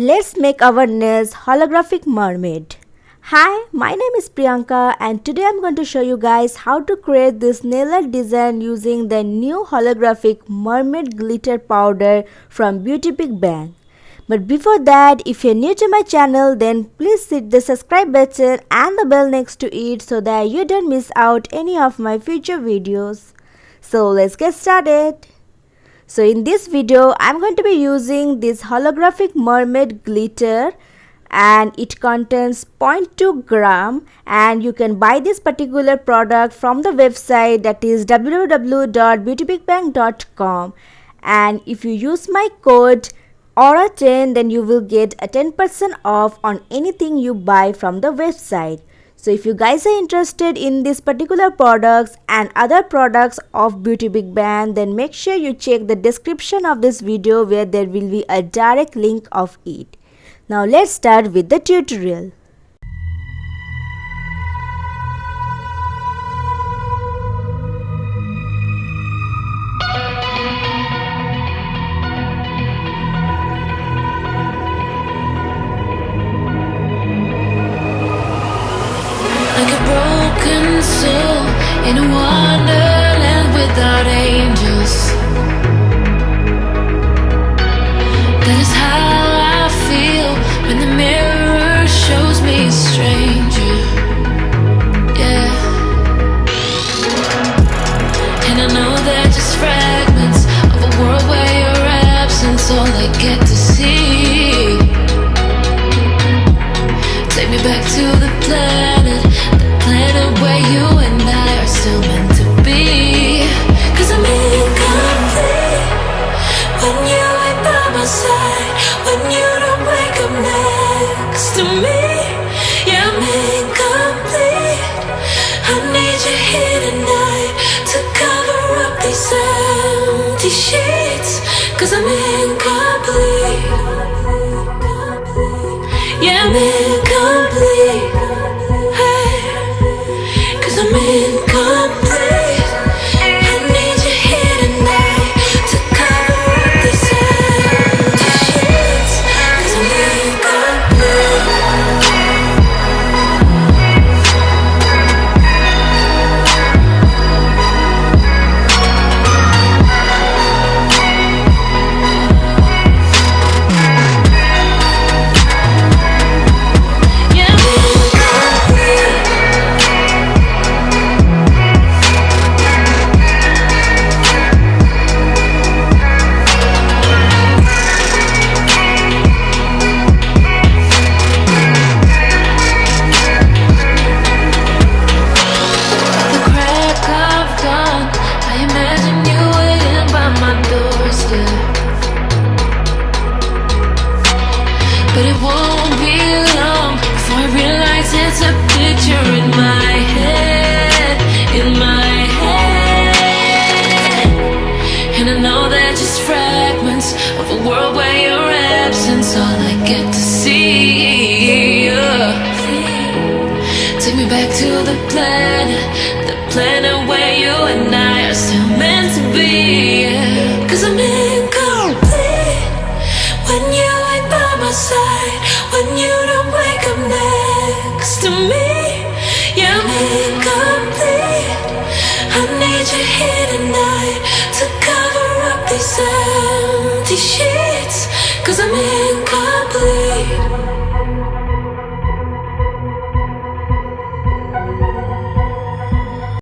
Let's make our nails holographic mermaid. Hi, my name is Priyanka and today I'm going to show you guys how to create this nail art design using the new holographic mermaid glitter powder from BeautyBigBang. But before that, if you're new to my channel, then please hit the subscribe button and the bell next to it so that you don't miss out any of my future videos. So let's get started. So in this video, I'm going to be using this holographic mermaid glitter and it contains 0.2 gram, and you can buy this particular product from the website, that is www.beautybigbang.com, and if you use my code AURA10 then you will get a 10% off on anything you buy from the website. So if you guys are interested in these particular products and other products of BeautyBigBang, then make sure you check the description of this video where there will be a direct link of it. Now let's start with the tutorial. Like a broken soul in a wonderland without angels. That is how I feel when the mirror shows me a stranger. Yeah. And I know they're just fragments of a world where your absence all I get to see. Take me back to the planet where you and I are still meant to be. 'Cause I'm incomplete when you ain't by my side, when you don't wake up next to me. Yeah, I'm incomplete. I need you here tonight to cover up these empty sheets. 'Cause I'm incomplete. Yeah, I'm incomplete. I'm incomplete. I need you here tonight to cover up these empty sheets. 'Cause I'm incomplete. But it won't be long before I realize it's a picture in my head, And I know they're just fragments of a world where your absence all I get to see. Take me back to the planet where you and I are still meant to be. 'Cause I'm incomplete when you ain't by my side, when you don't wake up next to me. Yeah, I'm incomplete. I need you here tonight to cover up these empty sheets. 'Cause I'm